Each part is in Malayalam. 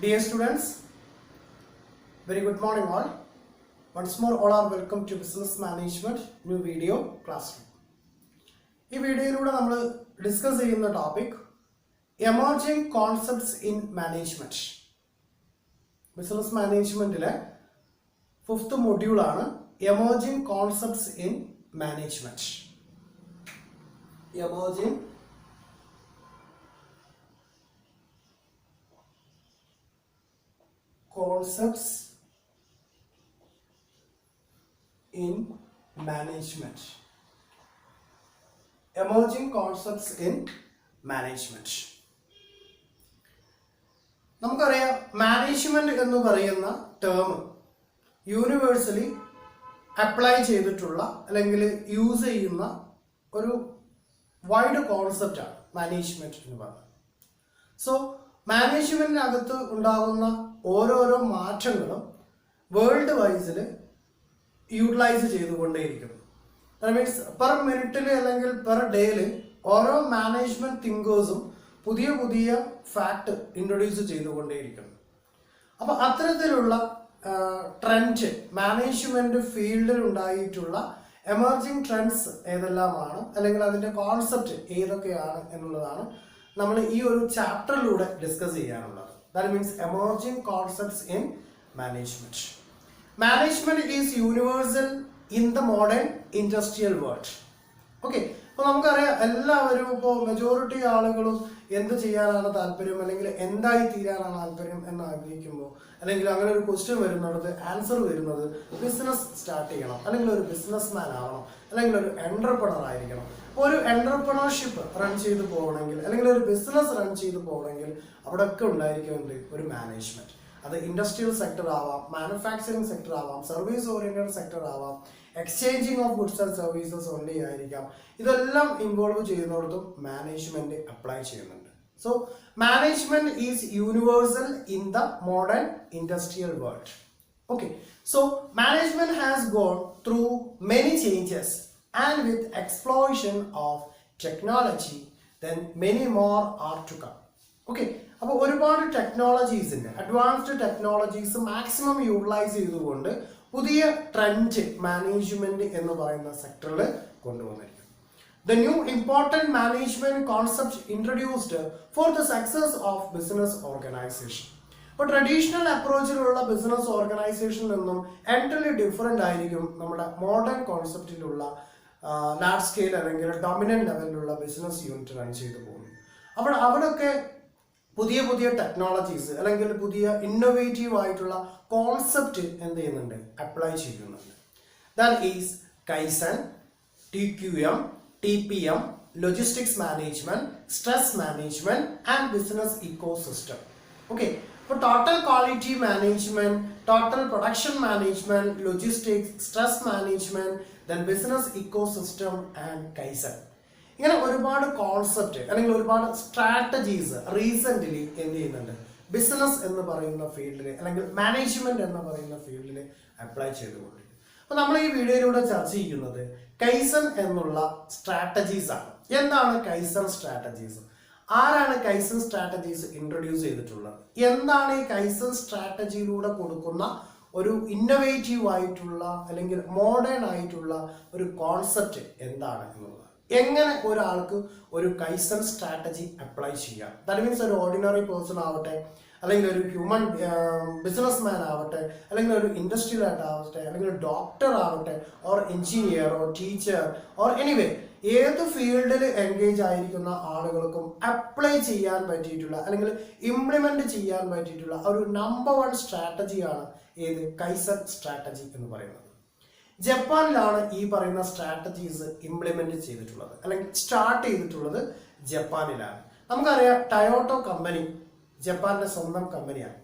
Dear students, very good morning all. Once more all are welcome to Business Management new video classroom. ഈ വീഡിയോയിലൂടെ നമ്മൾ ഡിസ്കസ് ചെയ്യുന്ന topic emerging concepts in management. Business മാനേജ്മെന്റിലെ 5th മൊഡ്യൂളാണ് എമർജിംഗ് കോൺസെപ്റ്റ്സ് ഇൻ മാനേജ്മെന്റ്. എമർജിംഗ് concepts in management. Emerging concepts in management. നമുക്കറിയാം മാനേജ്മെന്റ് എന്ന് പറയുന്ന ടേം യൂണിവേഴ്സലി അപ്ലൈ ചെയ്തിട്ടുള്ള അല്ലെങ്കിൽ യൂസ് ചെയ്യുന്ന ഒരു വൈഡ് കോൺസെപ്റ്റാണ് മാനേജ്മെന്റ് എന്ന് പറയുന്നത്. സോ മാനേജ്മെന്റിനകത്ത് ഉണ്ടാകുന്ന ഓരോരോ മാറ്റങ്ങളും വേൾഡ് വൈസിൽ യൂട്ടിലൈസ് ചെയ്തുകൊണ്ടേയിരിക്കുന്നു. ദാറ്റ് മീൻസ് പെർ മിനിറ്റിൽ അല്ലെങ്കിൽ പെർ ഡേയിൽ ഓരോ മാനേജ്മെന്റ് തിങ്കേഴ്സും പുതിയ പുതിയ ഫാക്ട് ഇൻട്രൊഡ്യൂസ് ചെയ്തുകൊണ്ടേയിരിക്കുന്നു. അപ്പോൾ അത്തരത്തിലുള്ള ട്രെൻഡ് മാനേജ്മെന്റ് ഫീൽഡിൽ ഉണ്ടായിട്ടുള്ള എമർജിംഗ് ട്രെൻഡ്സ് ഏതെല്ലാമാണ് അല്ലെങ്കിൽ അതിൻ്റെ കോൺസെപ്റ്റ് ഏതൊക്കെയാണ് എന്നുള്ളതാണ് നമ്മൾ ഈ ഒരു ചാപ്റ്ററിലൂടെ ഡിസ്കസ് ചെയ്യാനുള്ളത്. That means emerging concepts in management. Management is universal in the modern industrial world. Okay. അപ്പോൾ നമുക്കറിയാം എല്ലാവരും ഇപ്പോൾ മെജോറിറ്റി ആളുകളും എന്ത് ചെയ്യാനാണ് താല്പര്യം അല്ലെങ്കിൽ എന്തായി തീരാനാണ് താല്പര്യം എന്ന് ആഗ്രഹിക്കുമ്പോൾ അല്ലെങ്കിൽ അങ്ങനെ ഒരു ക്വസ്റ്റ്യൻ വരുന്നിടത്ത് ആൻസർ വരുന്നത് ബിസിനസ് സ്റ്റാർട്ട് ചെയ്യണം, അല്ലെങ്കിൽ ഒരു ബിസിനസ് മാൻ ആവണം, അല്ലെങ്കിൽ ഒരു എന്റർപ്രണർ ആയിരിക്കണം. അപ്പോൾ ഒരു എന്റർപ്രണർഷിപ്പ് റൺ ചെയ്ത് പോകണമെങ്കിൽ അല്ലെങ്കിൽ ഒരു ബിസിനസ് റൺ ചെയ്ത് പോകണമെങ്കിൽ അവിടെയൊക്കെ ഉണ്ടായിരിക്കുന്നുണ്ട് ഒരു മാനേജ്മെന്റ്. അത് ഇൻഡസ്ട്രിയൽ സെക്ടർ ആവാം, മാനുഫാക്ചറിങ് സെക്ടർ ആവാം, സർവീസ് ഓറിയന്റഡ് സെക്ടർ ആവാം, exchanging of goods and services only ആയിരിക്കാം. ഇതെല്ലാം ഇൻവോൾവ് ചെയ്യുന്നിടത്തും മാനേജ്മെന്റ് അപ്ലൈ ചെയ്യുന്നുണ്ട്. So management is universal in the modern industrial world. Okay, so management has gone through many changes and with explosion of technology then many more are to come. Okay, അപ്പോൾ ഒരുപാട് ടെക്നോളജീസിൻ്റെ അഡ്വാൻസ്ഡ് ടെക്നോളജീസ് മാക്സിമം യൂട്ടിലൈസ് ചെയ്തുകൊണ്ട് പുതിയ ട്രെൻഡ് മാനേജ്മെന്റ് എന്ന് പറയുന്ന സെക്ടറിൽ കൊണ്ടുവന്നിരിക്കുന്നു. The new important management concept introduced for the success of business organization. അപ്പോൾ ട്രഡീഷണൽ അപ്രോച്ചിലുള്ള ബിസിനസ് ഓർഗനൈസേഷനിൽ നിന്നും എൻറ്റർലി ഡിഫറെൻ്റ് ആയിരിക്കും നമ്മുടെ മോഡേൺ കോൺസെപ്റ്റിലുള്ള ലാർജ് സ്കെയിൽ അല്ലെങ്കിൽ ഡൊമിനന്റ് ലെവലിലുള്ള ബിസിനസ് യൂണിറ്റ് റൺ ചെയ്തു പോകുന്നു. അപ്പോൾ അവിടെയൊക്കെ പുതിയ പുതിയ ടെക്നോളജീസ് അല്ലെങ്കിൽ പുതിയ ഇന്നോവേറ്റീവ് ആയിട്ടുള്ള കോൺസെപ്റ്റ് എന്ത് ചെയ്യുന്നുണ്ട്, അപ്ലൈ ചെയ്യുന്നുണ്ട്. That is Kaizen, TQM, TPM, logistics management, stress management and business ecosystem. Okay, അപ്പോൾ total quality management, total production management, logistics, stress management, then business ecosystem and Kaizen. ഇങ്ങനെ ഒരുപാട് കോൺസെപ്റ്റ് അല്ലെങ്കിൽ ഒരുപാട് സ്ട്രാറ്റജീസ് റീസെൻ്റ്ലി എന്ത് ചെയ്യുന്നുണ്ട്, ബിസിനസ് എന്ന് പറയുന്ന ഫീൽഡിൽ അല്ലെങ്കിൽ മാനേജ്മെന്റ് എന്ന് പറയുന്ന ഫീൽഡിൽ അപ്ലൈ ചെയ്തുകൊണ്ടിരിക്കും. അപ്പോൾ നമ്മൾ ഈ വീഡിയോയിലൂടെ ചർച്ച ചെയ്യുന്നത് കൈസൻ എന്നുള്ള സ്ട്രാറ്റജീസ് ആണ്. എന്താണ് കൈസൻ സ്ട്രാറ്റജീസ്? ആരാണ് കൈസൻ സ്ട്രാറ്റജീസ് ഇൻട്രൊഡ്യൂസ് ചെയ്തിട്ടുള്ളത്? എന്താണ് ഈ കൈസൻ സ്ട്രാറ്റജിയിലൂടെ കൊടുക്കുന്ന ഒരു ഇന്നോവേറ്റീവ് ആയിട്ടുള്ള അല്ലെങ്കിൽ മോഡേൺ ആയിട്ടുള്ള ഒരു കോൺസെപ്റ്റ് എന്താണ് എന്നുള്ളത്? എങ്ങനെ ഒരാൾക്ക് ഒരു കൈസൻ സ്ട്രാറ്റജി അപ്ലൈ ചെയ്യാം? ദാറ്റ് മീൻസ് ഒരു ഓർഡിനറി പേഴ്സൺ ആവട്ടെ, അല്ലെങ്കിൽ ഒരു ഹ്യൂമൻ ബിസിനസ് മാൻ ആവട്ടെ, അല്ലെങ്കിൽ ഒരു ഇൻഡസ്ട്രിയൽ ആവട്ടെ, അല്ലെങ്കിൽ ഒരു ഡോക്ടർ ആവട്ടെ, or engineer or teacher or anyway ഏത് ഫീൽഡിൽ എൻഗേജ് ആയിരിക്കുന്ന ആളുകൾക്കും അപ്ലൈ ചെയ്യാൻ പറ്റിയിട്ടുള്ള അല്ലെങ്കിൽ ഇംപ്ലിമെന്റ് ചെയ്യാൻ പറ്റിയിട്ടുള്ള ഒരു നമ്പർ 1 സ്ട്രാറ്റജിയാണ് ഏത് കൈസൻ സ്ട്രാറ്റജി എന്ന് പറയുന്നത്. ജപ്പാനിലാണ് ഈ പറയുന്ന സ്ട്രാറ്റജീസ് ഇംപ്ലിമെന്റ് ചെയ്തിട്ടുള്ളത് അല്ലെങ്കിൽ സ്റ്റാർട്ട് ചെയ്തിട്ടുള്ളത് ജപ്പാനിലാണ്. നമുക്കറിയാം ടയോട്ടോ കമ്പനി ജപ്പാന്റെ സ്വന്തം കമ്പനിയാണ്.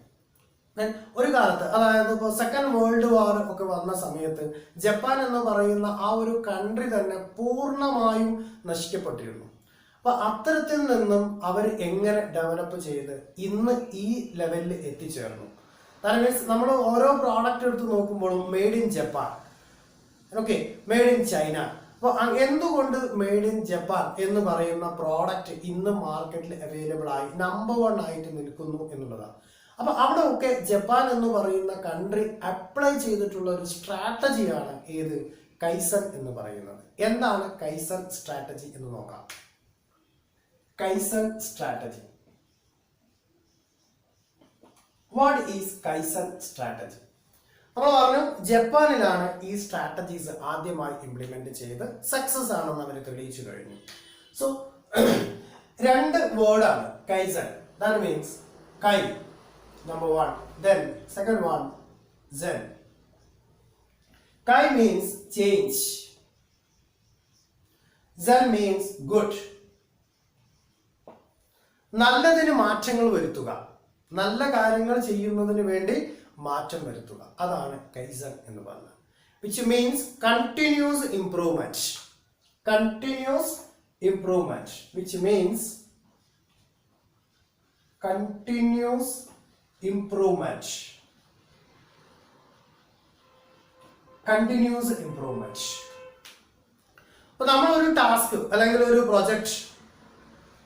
ഒരു കാലത്ത്, അതായത് ഇപ്പോൾ സെക്കൻഡ് വേൾഡ് വാർ ഒക്കെ വന്ന സമയത്ത് ജപ്പാൻ എന്ന് പറയുന്ന ആ ഒരു കൺട്രി തന്നെ പൂർണ്ണമായും നശിക്കപ്പെട്ടിരുന്നു. അപ്പൊ അത്തരത്തിൽ നിന്നും അവർ എങ്ങനെ ഡെവലപ്പ് ചെയ്ത് ഇന്ന് ഈ ലെവലിൽ എത്തിച്ചേർന്നു? ദാറ്റ് മീൻസ് നമ്മൾ ഓരോ പ്രോഡക്റ്റ് എടുത്ത് നോക്കുമ്പോഴും made in Japan, okay, made in China. അപ്പോൾ എന്തുകൊണ്ട് മെയ്ഡ് ഇൻ ജപ്പാൻ എന്ന് പറയുന്ന പ്രോഡക്റ്റ് ഇന്ന് മാർക്കറ്റിൽ അവൈലബിൾ ആയി നമ്പർ 1 ആയിട്ട് നിൽക്കുന്നു എന്നുള്ളതാണ്. അപ്പൊ അവിടെ ഒക്കെ ജപ്പാൻ എന്ന് പറയുന്ന കൺട്രി അപ്ലൈ ചെയ്തിട്ടുള്ള ഒരു സ്ട്രാറ്റജിയാണ് ഏത് കൈസൻ എന്ന് പറയുന്നത്. എന്താണ് കൈസൻ സ്ട്രാറ്റജി എന്ന് നോക്കാം. Kaizen strategy, what is kaizen strategy? നമ്മൾ പറഞ്ഞു ജപ്പാനിലാണ് ഈ സ്ട്രാറ്റജീസ് ആദ്യമായി ഇംപ്ലിമെന്റ് ചെയ്ത് സക്സസ് ആണെന്ന് അവർ തെളിയിച്ചു കഴിഞ്ഞു. സോ രണ്ട് വേർഡാണ് കൈസൻ. ദാറ്റ് മീൻസ് കൈ number one, then second one zen. Kai means change, zen means good. നല്ലതിന് മാറ്റങ്ങൾ വരുത്തുക, നല്ല കാര്യങ്ങൾ ചെയ്യുന്നതിന് വേണ്ടി മാറ്റം വരുത്തുക, അതാണ് കൈസൻ എന്ന് പറഞ്ഞത്. which means continuous improvement, continuous improvement, which means continuous improvement, continuous improvement. അപ്പോൾ നമ്മൾ ഒരു ടാസ്ക് അല്ലെങ്കിൽ ഒരു പ്രൊജക്റ്റ്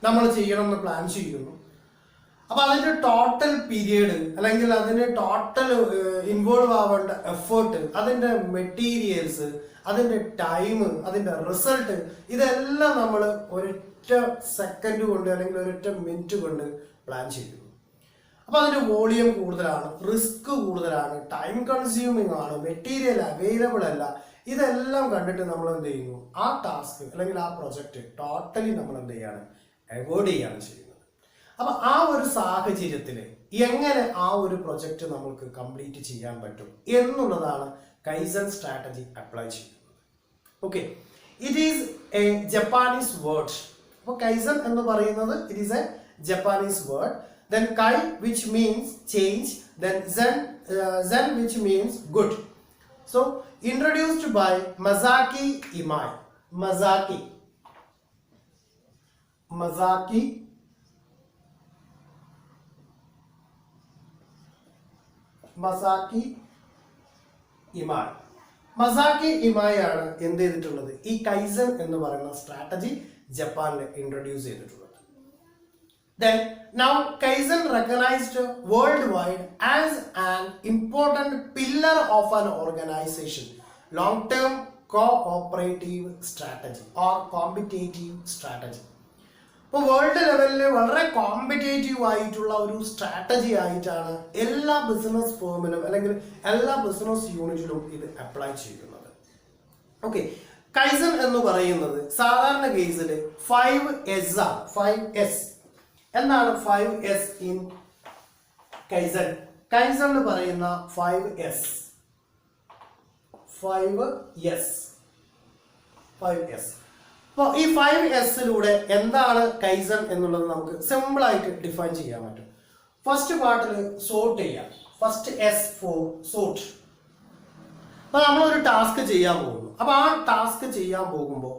നമ്മൾ ചെയ്യണമെന്ന് പ്ലാൻ ചെയ്യുന്നു. അപ്പോൾ അതിന്റെ ടോട്ടൽ പീരിയഡ് അല്ലെങ്കിൽ അതിന് ടോട്ടൽ ഇൻവോൾവ് ആവേണ്ട എഫേർട്ട്, അതിന്റെ മെറ്റീരിയൽസ്, അതിന്റെ ടൈം, അതിന്റെ റിസൾട്ട്, ഇതെല്ലാം നമ്മൾ ഒരൊറ്റ സെക്കൻഡ് കൊണ്ട് അല്ലെങ്കിൽ ഒരൊറ്റ മിനിറ്റ് കൊണ്ട് പ്ലാൻ ചെയ്യുന്നു. അപ്പൊ അതിന്റെ വോളിയം കൂടുതലാണ്, റിസ്ക് കൂടുതലാണ്, ടൈം കൺസ്യൂമിങ് ആണ്, മെറ്റീരിയൽ അവൈലബിൾ അല്ല. ഇതെല്ലാം കണ്ടിട്ട് നമ്മൾ എന്ത് ചെയ്യുന്നു, ആ ടാസ്ക് അല്ലെങ്കിൽ ആ പ്രൊജക്ട് ടോട്ടലി നമ്മൾ എന്ത് ചെയ്യാണ്, അവോയ്ഡ് ചെയ്യാണ് ചെയ്യുന്നത്. അപ്പൊ ആ ഒരു സാഹചര്യത്തിൽ എങ്ങനെ ആ ഒരു പ്രൊജക്ട് നമുക്ക് കംപ്ലീറ്റ് ചെയ്യാൻ പറ്റും എന്നുള്ളതാണ് കൈസൻ സ്ട്രാറ്റജി അപ്ലൈ ചെയ്യുന്നത്. Okay, it is A Japanese word. അപ്പോൾ കൈസൻ എന്ന് പറയുന്നത് it is A Japanese word. Then kai, which means change, then zen which means good. So introduced by Masaki Imai. Masaki Imai. മസാക്കി ഇമായി ആണ് എന്ത് ചെയ്തിട്ടുള്ളത്, ഈ കൈസൻ എന്ന് പറയുന്ന സ്ട്രാറ്റജി ജപ്പാനിൽ ഇൻട്രൊഡ്യൂസ് ചെയ്തിട്ടുള്ളത്. Then now Kaizen recognized worldwide as an important pillar of an organization, long-term cooperative strategy or competitive strategy. ഇപ്പോൾ വേൾഡ് ലെവലിൽ വളരെ കോമ്പറ്റേറ്റീവ് ആയിട്ടുള്ള ഒരു സ്ട്രാറ്റജി ആയിട്ടാണ് എല്ലാ ബിസിനസ് ഫേമിലും അല്ലെങ്കിൽ എല്ലാ ബിസിനസ് യൂണിറ്റിലും ഇത് അപ്ലൈ ചെയ്യുന്നത്. ഓക്കെ, കൈസൻ എന്ന് പറയുന്നത് സാധാരണ കേസിൽ 5S ആണ്. 5S എന്താണ് 5S ഇൻ കൈസൻ? കൈസൺ എന്ന് പറയുന്ന 5S. അപ്പോൾ ഈ 5Sലൂടെ എന്താണ് കൈസൻ എന്നുള്ളത് നമുക്ക് സിമ്പിൾ ആയിട്ട് ഡിഫൈൻ ചെയ്യാൻ പറ്റും. ഫസ്റ്റ് പാർട്ടിൽ സോർട്ട് ചെയ്യാം. First S for sort. അപ്പോൾ നമ്മളൊരു ടാസ്ക് ചെയ്യാൻ പോകുന്നു. അപ്പോൾ ആ ടാസ്ക് ചെയ്യാൻ പോകുമ്പോൾ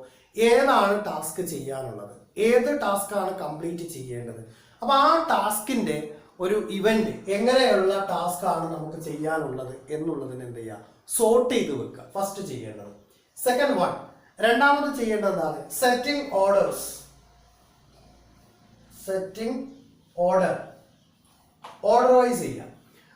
ഏതാണ് ടാസ്ക് ചെയ്യാനുള്ളത്, ഏത് ടാസ്ക്കാണ് കംപ്ലീറ്റ് ചെയ്യേണ്ടത്, അപ്പോൾ ആ ടാസ്കിന്റെ ഒരു ഇവന്റ് എങ്ങനെയുള്ള ടാസ്ക് ആണ് നമുക്ക് ചെയ്യാനുള്ളത് എന്നുള്ളതിന് എന്ത് ചെയ്യുക, സോർട്ട് ചെയ്ത് വെക്കുക. ഫസ്റ്റ് ചെയ്യേണ്ടത്. സെക്കൻഡ് വൺ, രണ്ടാമത് ചെയ്യേണ്ടതാണ് സെറ്റിംഗ് ഓർഡേഴ്സ്. സെറ്റിംഗ് ഓർഡറൈസ് ചെയ്യുക.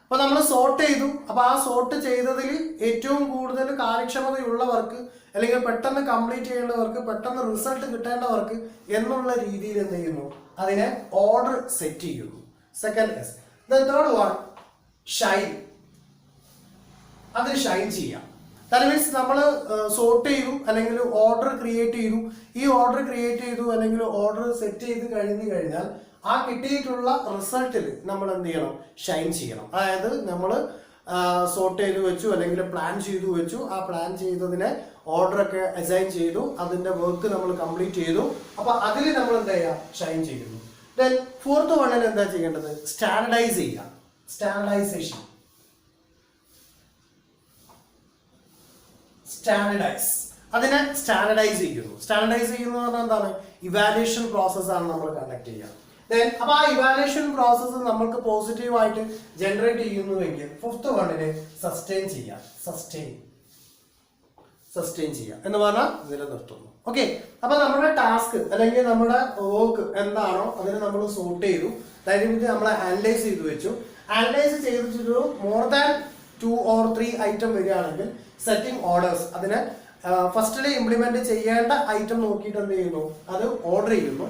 അപ്പോൾ നമ്മൾ സോർട്ട് ചെയ്തു. അപ്പോൾ ആ സോർട്ട് ചെയ്തതിൽ ഏറ്റവും കൂടുതൽ കാര്യക്ഷമതയുള്ളവർക്ക് അല്ലെങ്കിൽ പെട്ടെന്ന് കംപ്ലീറ്റ് ചെയ്യേണ്ടവർക്ക്, പെട്ടെന്ന് റിസൾട്ട് കിട്ടേണ്ടവർക്ക് എന്നുള്ള രീതിയിൽ എന്ത് ചെയ്യുന്നു, അതിനെ ഓർഡർ സെറ്റ് ചെയ്യുന്നു. Second S. Third one Shine. അതിന് ഷൈൻ ചെയ്യാം. ദാറ്റ് മീൻസ് നമ്മൾ സോർട്ട് ചെയ്തു അല്ലെങ്കിൽ ഓർഡർ ക്രിയേറ്റ് ചെയ്തു. ഈ ഓർഡർ ക്രിയേറ്റ് ചെയ്തു അല്ലെങ്കിൽ ഓർഡർ സെറ്റ് ചെയ്ത് കഴിഞ്ഞാൽ ആ കിട്ടിയിട്ടുള്ള റിസൾട്ടിൽ നമ്മൾ എന്ത് ചെയ്യണം, ഷൈൻ ചെയ്യണം. അതായത് നമ്മൾ സോർട്ട് ചെയ്ത് വെച്ചു അല്ലെങ്കിൽ പ്ലാൻ ചെയ്തു വെച്ചു. ആ പ്ലാൻ ചെയ്തതിനെ ഓർഡറൊക്കെ അസൈൻ ചെയ്തു, അതിന്റെ വർക്ക് നമ്മൾ കംപ്ലീറ്റ് ചെയ്തു. അപ്പൊ അതിൽ നമ്മൾ എന്താ ചെയ്യുക, ഷൈൻ ചെയ്യുന്നു. ദെൻ ഫോർത്ത് വണ്ണിൽ എന്താ ചെയ്യേണ്ടത്, സ്റ്റാൻഡർഡൈസ് ചെയ്യുക. സ്റ്റാൻഡർഡൈസേഷൻ. സ്റ്റാൻഡർഡൈസ്, അതിനെ സ്റ്റാൻഡർഡൈസ് ചെയ്യുന്നു. സ്റ്റാൻഡർഡൈസ് ചെയ്യുന്നത് പറഞ്ഞാൽ എന്താണ്, ഇവാലുവേഷൻ പ്രോസസ്സാണ് നമ്മൾ കണ്ടക്ട് ചെയ്യുക. അപ്പൊ ആ ഇവാലുവേഷൻ പ്രോസസ്സ് നമുക്ക് പോസിറ്റീവായിട്ട് ജനറേറ്റ് ചെയ്യുന്നുവെങ്കിൽ ഫിഫ്ത്ത് വണ്ണിന് സസ്റ്റെയിൻ ചെയ്യാം. സസ്റ്റെയിൻ ചെയ്യാം എന്ന് പറഞ്ഞാൽ നിലനിർത്തുന്നു. ഓക്കെ, അപ്പൊ നമ്മുടെ ടാസ്ക് അല്ലെങ്കിൽ നമ്മുടെ വർക്ക് എന്താണോ അതിനെ നമ്മൾ സോർട്ട് ചെയ്തു, അതായത് നമ്മൾ അനലൈസ് ചെയ്തു വെച്ചു. അനലൈസ് ചെയ്തിട്ടൊരു മോർ ദാൻ 2 or 3 ഐറ്റം വരികയാണെങ്കിൽ സെറ്റിംഗ് ഓർഡേഴ്സ്, അതിന് ഫസ്റ്റില് ഇംപ്ലിമെന്റ് ചെയ്യേണ്ട ഐറ്റം നോക്കിയിട്ട് എന്ത് ചെയ്യുന്നു, അത് ഓർഡർ ചെയ്യുന്നു.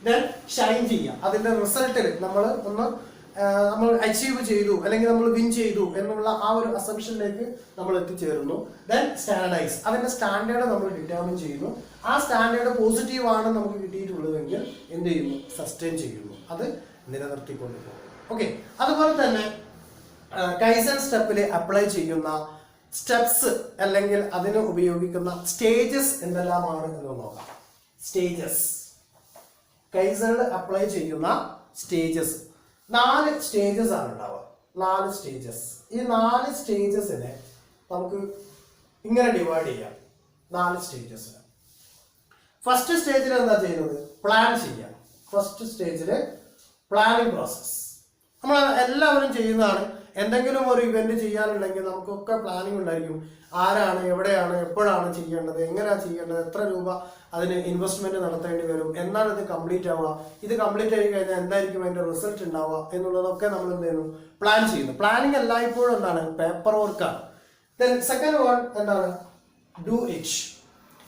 ദെൻ ഷൈൻ ചെയ്യുക. അതിന്റെ റിസൾട്ടിൽ നമ്മൾ അച്ചീവ് ചെയ്തു അല്ലെങ്കിൽ നമ്മൾ വിൻ ചെയ്തു എന്നുള്ള ആ ഒരു അസംഷനിലേക്ക് നമ്മൾ എത്തിച്ചേരുന്നു. ദെൻ സ്റ്റാൻഡേർഡൈസ്, അതിന്റെ സ്റ്റാൻഡേർഡ് നമ്മൾ ഡിറ്റർമിൻ ചെയ്യുന്നു. ആ സ്റ്റാൻഡേർഡ് പോസിറ്റീവ് ആണ് നമുക്ക് കിട്ടിയിട്ടുള്ളതെങ്കിൽ എന്ത് ചെയ്യുന്നു, സസ്റ്റെയിൻ ചെയ്യുന്നു, അത് നിലനിർത്തിക്കൊണ്ട് പോകും. ഓക്കെ, അതുപോലെ തന്നെ കൈസൻ സ്റ്റെപ്പിൽ അപ്ലൈ ചെയ്യുന്ന സ്റ്റെപ്സ് അല്ലെങ്കിൽ അതിന് ഉപയോഗിക്കുന്ന സ്റ്റേജസ് എന്തെല്ലാമാണ് എന്ന് നോക്കാം. സ്റ്റേജസ്, കൈസനിൽ അപ്ലൈ ചെയ്യുന്ന സ്റ്റേജസ് 4 സ്റ്റേജസ് ആണ് ഉണ്ടാവുക. 4 സ്റ്റേജസ്. ഈ 4 സ്റ്റേജസിനെ നമുക്ക് ഇങ്ങനെ ഡിവൈഡ് ചെയ്യാം. 4 സ്റ്റേജസ്. ഫസ്റ്റ് സ്റ്റേജിൽ എന്താ ചെയ്യുന്നത്, പ്ലാൻ ചെയ്യാം. ഫസ്റ്റ് സ്റ്റേജിൽ പ്ലാനിങ് പ്രോസസ് നമ്മൾ എല്ലാവരും ചെയ്യുന്നതാണ്. എന്തെങ്കിലും ഒരു ഇവന്റ് ചെയ്യാനുണ്ടെങ്കിൽ നമുക്കൊക്കെ പ്ലാനിങ് ഉണ്ടായിരിക്കും. ആരാണ്, എവിടെയാണ്, എപ്പോഴാണ് ചെയ്യേണ്ടത്, എങ്ങനെയാണ് ചെയ്യേണ്ടത്, എത്ര രൂപ അതിന് ഇൻവെസ്റ്റ്മെന്റ് നടത്തേണ്ടി വരും, എന്നാണ് ഇത് കംപ്ലീറ്റ് ആവുക, ഇത് കംപ്ലീറ്റ് ആയി കഴിഞ്ഞാൽ എന്തായിരിക്കും അതിന്റെ റിസൾട്ട് ഉണ്ടാവുക എന്നുള്ളതൊക്കെ നമ്മൾ എന്ത് ചെയ്യുന്നു, പ്ലാൻ ചെയ്യുന്നു. പ്ലാനിങ് എല്ലായ്പ്പോഴും എന്താണ്, പേപ്പർ വർക്കാണ്. ദെൻ സെക്കൻഡ് വൺ എന്താണ്, ഡു ഇറ്റ്.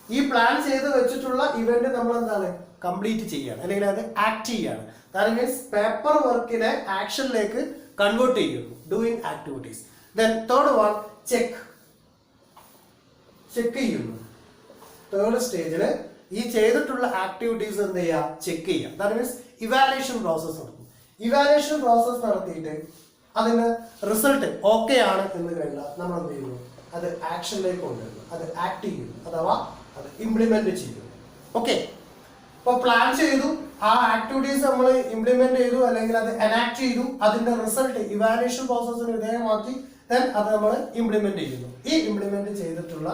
ഈ പ്ലാൻ ചെയ്ത് വെച്ചിട്ടുള്ള ഇവന്റ് നമ്മൾ എന്താണ്, കംപ്ലീറ്റ് ചെയ്യാണ് അല്ലെങ്കിൽ അത് ആക്ട് ചെയ്യാണ്. ദാറ്റ് മീൻസ് പേപ്പർ വർക്കിനെ ആക്ഷനിലേക്ക് കൺവേർട്ട് ചെയ്യുന്നു, doing activities. Then third one check ചെയ്യുന്നു. തേർഡ് സ്റ്റേജിൽ ഈ ചെയ്തിട്ടുള്ള ആക്ടിവിറ്റീസ് എന്ത് ചെയ്യുക, ചെക്ക് ചെയ്യുക. ദാറ്റ് മീൻസ് ഇവാലുവേഷൻ പ്രോസസ് നടത്തും. ഇവാലുവേഷൻ പ്രോസസ് നടത്തിയിട്ട് അതിന് റിസൾട്ട് ഓക്കെ ആണ് എന്ന് കഴിഞ്ഞാൽ നമ്മൾ എന്ത് ചെയ്യുന്നു, അത് ആക്ഷനിലേക്ക് കൊണ്ടുവരുന്നു, അത് ആക്ട് ചെയ്യുന്നു, അഥവാ അത് ഇംപ്ലിമെന്റ് ചെയ്യുന്നു. ഓക്കെ, ഇപ്പൊ പ്ലാൻ ചെയ്തു, ആ ആക്ടിവിറ്റീസ് നമ്മൾ ഇംപ്ലിമെന്റ് ചെയ്തു അല്ലെങ്കിൽ അത് എനാക്ട് ചെയ്തു, അതിന്റെ റിസൾട്ട് ഇവാലുവേഷൻ പ്രോസസ്സിന് വിധേയമാക്കി, ദെൻ അത് നമ്മൾ ഇംപ്ലിമെന്റ് ചെയ്യുന്നു. ഈ ഇംപ്ലിമെന്റ് ചെയ്തിട്ടുള്ള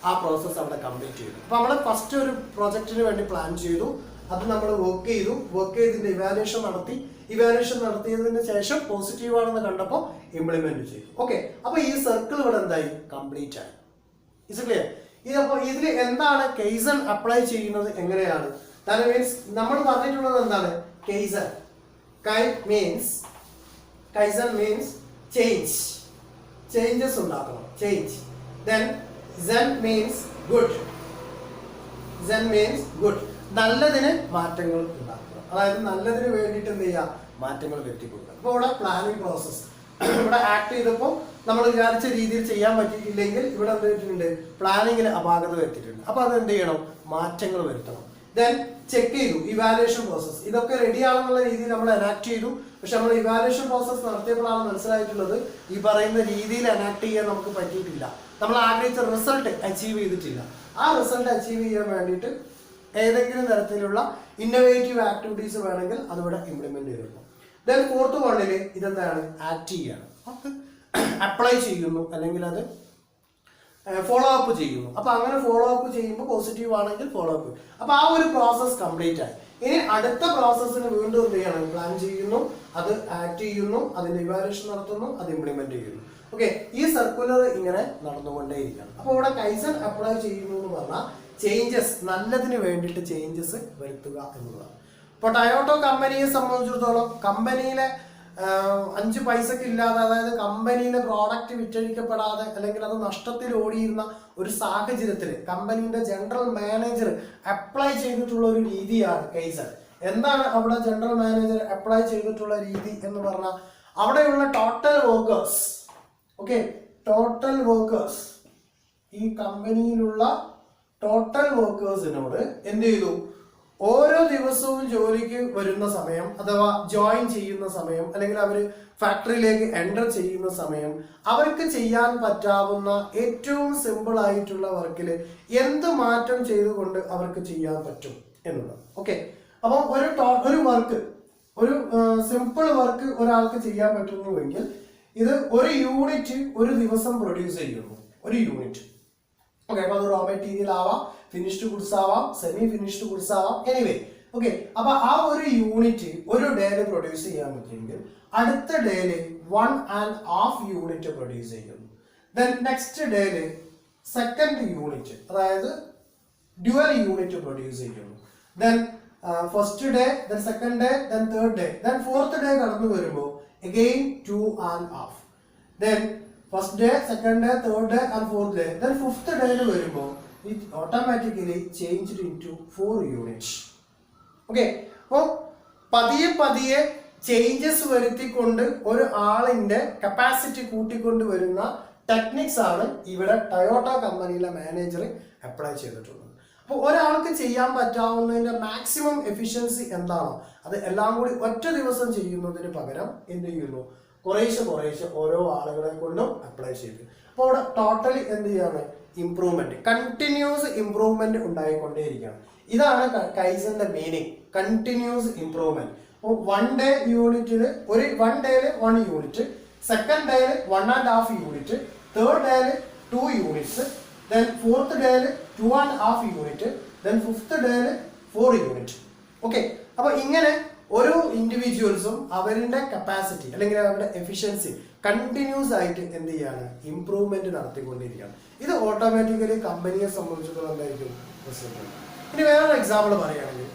ആ പ്രോസസ്സ് അവിടെ കംപ്ലീറ്റ് ചെയ്തു. അപ്പൊ നമ്മൾ ഫസ്റ്റ് ഒരു പ്രോജക്റ്റിന് വേണ്ടി പ്ലാൻ ചെയ്തു, അത് നമ്മൾ വർക്ക് ചെയ്തു, വർക്ക് ചെയ്തിന്റെ ഇവാലുവേഷൻ നടത്തിയതിന് ശേഷം പോസിറ്റീവ് ആണെന്ന് കണ്ടപ്പോൾ ഇംപ്ലിമെന്റ് ചെയ്തു. ഓക്കെ, അപ്പൊ ഈ സർക്കിൾ ഇവിടെ എന്തായി, കംപ്ലീറ്റ് ആയി. Is clear? അപ്പോൾ ഇതിൽ എന്താണ് കൈസൻ അപ്ലൈ ചെയ്യുന്നത്, എങ്ങനെയാണ്? That means നമ്മൾ പറഞ്ഞിട്ടുള്ളത് എന്താണ്, kaizen. Kaizen means change, changes ഉണ്ടാക്കണം, change. Then Zen means good. Zen means good. നല്ലതിന് മാറ്റങ്ങൾ ഉണ്ടാക്കുക, അതായത് നല്ലതിന് വേണ്ടിയിട്ട് എന്ത് ചെയ്യുക, മാറ്റങ്ങൾ വരുത്തിക്കൊടുക്കുക. അപ്പോൾ ഇവിടെ പ്ലാനിങ് പ്രോസസ്, ഇവിടെ ആക്ട് ചെയ്തപ്പോൾ നമ്മൾ വിചാരിച്ച രീതിയിൽ ചെയ്യാൻ പറ്റിയിട്ടില്ലെങ്കിൽ ഇവിടെ എന്ത് ചെയ്തിട്ടുണ്ട്, പ്ലാനിങ്ങിൽ അപാകത വരുത്തിയിട്ടുണ്ട്. അപ്പോൾ അത് എന്ത് ചെയ്യണം, മാറ്റങ്ങൾ വരുത്തണം. ദെൻ ചെക്ക് ചെയ്തു, ഇവാലുവേഷൻ പ്രോസസ്. ഇതൊക്കെ റെഡി ആണെന്നുള്ള രീതിയിൽ നമ്മൾ എനാക്ട് ചെയ്തു. പക്ഷെ നമ്മൾ ഇവാലുവേഷൻ പ്രോസസ് നടത്തിയപ്പോഴാണ് മനസ്സിലായിട്ടുള്ളത് ഈ പറയുന്ന രീതിയിൽ എനാക്ട് ചെയ്യാൻ നമുക്ക് പറ്റിയിട്ടില്ല, നമ്മൾ ആഗ്രഹിച്ച റിസൾട്ട് അച്ചീവ് ചെയ്തിട്ടില്ല. ആ റിസൾട്ട് അച്ചീവ് ചെയ്യാൻ വേണ്ടിയിട്ട് ഏതെങ്കിലും തരത്തിലുള്ള ഇന്നോവേറ്റീവ് ആക്ടിവിറ്റീസ് വേണമെങ്കിൽ അതിവിടെ ഇംപ്ലിമെന്റ് ചെയ്തിരുന്നു. ദെൻ ഫോർത്ത് വണ്ണിൽ ഇതെന്താണ്, ആക്ട് ചെയ്യാണ്, അപ്ലൈ ചെയ്യുന്നു അല്ലെങ്കിൽ അത് ഫോളോ അപ്പ് ചെയ്യുന്നു. അപ്പൊ അങ്ങനെ ഫോളോ അപ്പ് ചെയ്യുമ്പോൾ പോസിറ്റീവ് ആണെങ്കിൽ ഫോളോ അപ്പ്. അപ്പൊ ആ ഒരു പ്രോസസ് കംപ്ലീറ്റ് ആയി. ഇനി അടുത്ത പ്രോസസ്സിന് വീണ്ടും എന്ത് ചെയ്യണം, പ്ലാൻ ചെയ്യുന്നു, അത് ആക്ട് ചെയ്യുന്നു, അതിന്റെ ഇവാലുവേഷൻ നടത്തുന്നു, അത് ഇംപ്ലിമെന്റ് ചെയ്യുന്നു. ഓക്കെ, ഈ സർക്കുലർ ഇങ്ങനെ നടന്നുകൊണ്ടേയിരിക്കണം. അപ്പൊ ഇവിടെ കൈസൻ അപ്ലൈ ചെയ്യുന്നു എന്ന് പറഞ്ഞാൽ ചേഞ്ചസ്, നല്ലതിന് വേണ്ടിയിട്ട് ചേഞ്ചസ് വരുത്തുക എന്നുള്ളതാണ്. ഇപ്പൊ ടൊയോട്ടോ കമ്പനിയെ സംബന്ധിച്ചിടത്തോളം കമ്പനിയിലെ 5 പൈസക്ക് ഇല്ലാതെ, അതായത് കമ്പനിയിലെ പ്രോഡക്റ്റ് വിറ്റഴിക്കപ്പെടാതെ അല്ലെങ്കിൽ അത് നഷ്ടത്തിൽ ഓടിയിരുന്ന ഒരു സാഹചര്യത്തിൽ കമ്പനിയുടെ ജനറൽ മാനേജർ അപ്ലൈ ചെയ്തിട്ടുള്ള ഒരു രീതിയാണ് കൈസൻ. എന്താണ് അവിടെ ജനറൽ മാനേജർ അപ്ലൈ ചെയ്തിട്ടുള്ള രീതി എന്ന് പറഞ്ഞാൽ, അവിടെയുള്ള total workers, okay, total workers, ഈ കമ്പനിയിലുള്ള ടോട്ടൽ വർക്കേഴ്സിനോട് എന്ത് ചെയ്തു, ഓരോ ദിവസവും ജോലിക്ക് വരുന്ന സമയം അഥവാ ജോയിൻ ചെയ്യുന്ന സമയം അല്ലെങ്കിൽ അവർ ഫാക്ടറിയിലേക്ക് എൻ്റർ ചെയ്യുന്ന സമയം അവർക്ക് ചെയ്യാൻ പറ്റാവുന്ന ഏറ്റവും സിമ്പിൾ ആയിട്ടുള്ള വർക്കിൽ എന്ത് മാറ്റം ചെയ്തുകൊണ്ട് അവർക്ക് ചെയ്യാൻ പറ്റും എന്നുള്ളത്. ഓക്കെ, അപ്പം ഒരു വർക്ക്, ഒരു സിമ്പിൾ വർക്ക് ഒരാൾക്ക് ചെയ്യാൻ പറ്റുന്നുവെങ്കിൽ ഇത് ഒരു യൂണിറ്റ് ഒരു ദിവസം പ്രൊഡ്യൂസ് ചെയ്യുന്നു, ഒരു യൂണിറ്റ്. ഓക്കെ, അപ്പൊ അത് റോ മെറ്റീരിയൽ ആവാം, ഫിനിഷ്ഡ് ഗുഡ്സ് ആവാം, സെമി ഫിനിഷ്ഡ് ഗുഡ്സ് ആവാം, എനിവേ. ഓക്കെ, അപ്പൊ ആ ഒരു യൂണിറ്റ് ഒരു ഡേയിൽ പ്രൊഡ്യൂസ് ചെയ്യാൻ പറ്റുമെങ്കിൽ അടുത്ത ഡേയിൽ 1.5 യൂണിറ്റ് പ്രൊഡ്യൂസ് ചെയ്യുന്നു. ദെൻ നെക്സ്റ്റ് ഡേയിൽ സെക്കൻഡ് യൂണിറ്റ്, അതായത് ഡ്യുവൽ യൂണിറ്റ് പ്രൊഡ്യൂസ് ചെയ്യുന്നു. Then first day, then second day, then third day, then fourth day കടന്നു വരുമ്പോൾ again 2.5. Then first day, second day, third day and fourth day. Then fifth day വരുമ്പോൾ it automatically changed into 4 units. Okay, അപ്പോൾ പതിയെ ചേഞ്ചസ് വരുത്തിക്കൊണ്ട് ഒരു ആളിന്റെ കപ്പാസിറ്റി കൂട്ടിക്കൊണ്ട് വരുന്ന ടെക്നിക്സ് ആണ് ഇവിടെ ടൊയോട്ട കമ്പനിയിലെ മാനേജർ അപ്ലൈ ചെയ്തിട്ടുള്ളത്. അപ്പോൾ ഒരാൾക്ക് ചെയ്യാൻ പറ്റാവുന്നതിന്റെ മാക്സിമം എഫിഷ്യൻസി എന്താണോ അത് എല്ലാം കൂടി ഒറ്റ ദിവസം ചെയ്യുന്നതിന് പകരം എന്ത് ചെയ്യുന്നു, കുറേശ്ശെ ഓരോ ആളുകളെ കൊണ്ടും അപ്ലൈ ചെയ്തു. അപ്പോൾ അവിടെ ടോട്ടലി എന്ത് ചെയ്യാണ്, ഇംപ്രൂവ്മെന്റ്, കണ്ടിന്യൂസ് ഇംപ്രൂവ്മെന്റ് ഉണ്ടായിക്കൊണ്ടേയിരിക്കുകയാണ്. ഇതാണ് കൈസന്റെ മീനിങ്, കണ്ടിന്യൂസ് ഇംപ്രൂവ്മെന്റ്. അപ്പോൾ 1 day യൂണിറ്റിൽ ഒരു 1 day 1 യൂണിറ്റ്, സെക്കൻഡ് ഡേയിൽ 1.5 യൂണിറ്റ്, തേർഡ് ഡേയിൽ 2 units, then fourth day 2.5 unit, then fifth day 4 unit. Okay, അപ്പൊ ഇങ്ങനെ ഓരോ ഇൻഡിവിജ്വൽസും അവരുടെ കപ്പാസിറ്റി അല്ലെങ്കിൽ അവരുടെ എഫിഷ്യൻസി കണ്ടിന്യൂസ് ആയിട്ട് എന്ത് ചെയ്യാണ്, ഇംപ്രൂവ്മെന്റ് നടത്തിക്കൊണ്ടിരിക്കുകയാണ്. ഇത് ഓട്ടോമാറ്റിക്കലി കമ്പനിയെ സംബന്ധിച്ചിടത്തോളം എന്തായിരിക്കും റിസൾട്ട്. ഇനി വേറൊരു എക്സാമ്പിൾ പറയുകയാണെങ്കിൽ,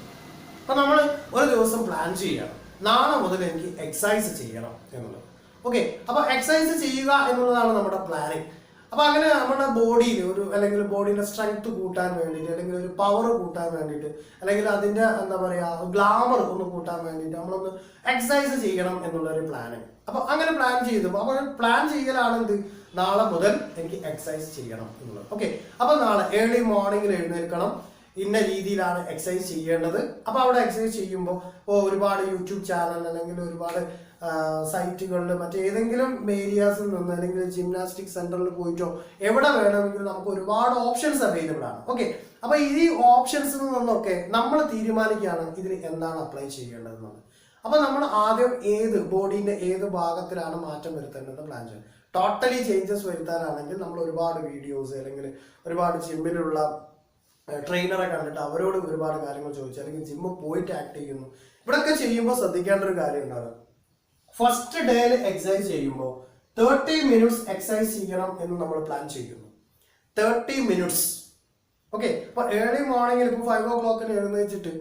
അപ്പൊ നമ്മൾ ഒരു ദിവസം പ്ലാൻ ചെയ്യണം, നാളെ മുതൽ എനിക്ക് എക്സസൈസ് ചെയ്യണം എന്നുള്ളത്. ഓക്കെ, അപ്പൊ എക്സസൈസ് ചെയ്യുക എന്നുള്ളതാണ് നമ്മുടെ പ്ലാനിങ്. അപ്പൊ അങ്ങനെ നമ്മുടെ ബോഡിയിൽ ഒരു അല്ലെങ്കിൽ ബോഡിയുടെ സ്ട്രെങ്ത് കൂട്ടാൻ വേണ്ടിയിട്ട് അല്ലെങ്കിൽ ഒരു പവർ കൂട്ടാൻ വേണ്ടിയിട്ട് അല്ലെങ്കിൽ അതിന്റെ എന്താ പറയാ ഗ്ലാമർ ഒന്ന് കൂട്ടാൻ വേണ്ടിയിട്ട് നമ്മളൊന്ന് എക്സസൈസ് ചെയ്യണം എന്നുള്ള ഒരു പ്ലാനിങ്. അപ്പൊ അങ്ങനെ പ്ലാൻ ചെയ്തു. അപ്പൊ പ്ലാൻ ചെയ്യലാണ് എന്ത്, നാളെ മുതൽ എനിക്ക് എക്സസൈസ് ചെയ്യണം എന്നുള്ളത്. ഓക്കെ, അപ്പൊ നാളെ ഏർലി മോർണിംഗിൽ എഴുന്നേൽക്കണം, ഇന്ന രീതിയിലാണ് എക്സസൈസ് ചെയ്യേണ്ടത്. അപ്പൊ അവിടെ എക്സസൈസ് ചെയ്യുമ്പോൾ ഒരുപാട് യൂട്യൂബ് ചാനൽ അല്ലെങ്കിൽ ഒരുപാട് സൈറ്റുകളിൽ മറ്റേതെങ്കിലും ഏരിയാസിൽ നിന്ന് അല്ലെങ്കിൽ ജിംനാസ്റ്റിക് സെന്ററിൽ പോയിട്ടോ എവിടെ വേണമെങ്കിലും നമുക്ക് ഒരുപാട് ഓപ്ഷൻസ് അവൈലബിൾ ആണ്. ഓക്കെ, അപ്പൊ ഈ ഓപ്ഷൻസിൽ നിന്നൊക്കെ നമ്മൾ തീരുമാനിക്കുകയാണ് ഇതിന് എന്താണ് അപ്ലൈ ചെയ്യേണ്ടതെന്നുള്ളത്. അപ്പൊ നമ്മൾ ആദ്യം ബോഡീന്റെ ഏത് ഭാഗത്തിലാണ് മാറ്റം വരുത്തേണ്ടത് പ്ലാൻ ചെയ്യണം. ടോട്ടലി ചേഞ്ചസ് വരുത്താനാണെങ്കിൽ നമ്മൾ ഒരുപാട് വീഡിയോസ് അല്ലെങ്കിൽ ഒരുപാട് ജിമ്മിലുള്ള ട്രെയിനറെ കണ്ടിട്ട് അവരോട് ഒരുപാട് കാര്യങ്ങൾ ചോദിച്ചു അല്ലെങ്കിൽ ജിമ്മിൽ പോയിട്ട് ആക്ട് ചെയ്യുന്നു. ഇവിടെയൊക്കെ ചെയ്യുമ്പോൾ ശ്രദ്ധിക്കേണ്ട ഒരു കാര്യം എന്താണ്, ഫസ്റ്റ് ഡേയിൽ എക്സസൈസ് ചെയ്യുമ്പോൾ 30 minutes എക്സസൈസ് ചെയ്യണം എന്ന് നമ്മൾ പ്ലാൻ ചെയ്യുന്നു. 30 minutes. ഓക്കെ, അപ്പൊ ഏർലി മോർണിംഗിൽ ഇപ്പോൾ 5 o'clock എഴുന്നേച്ചിട്ട്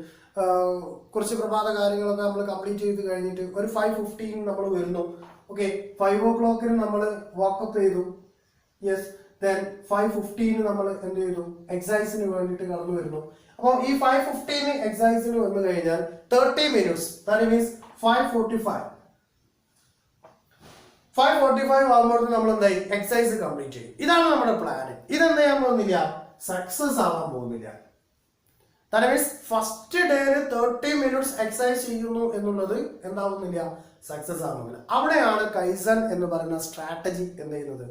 കുറച്ച് പ്രഭാത കാര്യങ്ങളൊക്കെ നമ്മൾ കംപ്ലീറ്റ് ചെയ്ത് കഴിഞ്ഞിട്ട് ഒരു 5:15 നമ്മൾ വരുന്നു. ഓക്കെ, 5 o'clock നമ്മൾ വാക്കപ്പ് ചെയ്തു. യെസ്, then 5:15 നമ്മൾ എന്ത് ചെയ്തു, എക്സസൈസിന് വേണ്ടിയിട്ട് കടന്നു വരുന്നു. അപ്പോൾ ഈ 5:15 എക്സസൈസിന് വന്നു കഴിഞ്ഞാൽ 30 minutes, that means 5:45 ആകുമ്പോൾ നമ്മൾ എന്തായി എക്സസൈസ് കംപ്ലീറ്റ് ചെയ്യും. ഇതാണ് നമ്മുടെ പ്ലാന്. ഇതെന്ത് ചെയ്യാൻ പോകുന്നില്ല, സക്സസ് ആവാൻ പോകുന്നില്ല. that means ഫസ്റ്റ് ഡേയിൽ 30 minutes എക്സസൈസ് ചെയ്യുന്നു എന്നുള്ളത് എന്താവുന്നില്ല, സക്സസ് ആവുന്നില്ല. അവിടെയാണ് കൈസൻ എന്ന് പറയുന്ന സ്ട്രാറ്റജി എന്ത് ചെയ്യുന്നത്,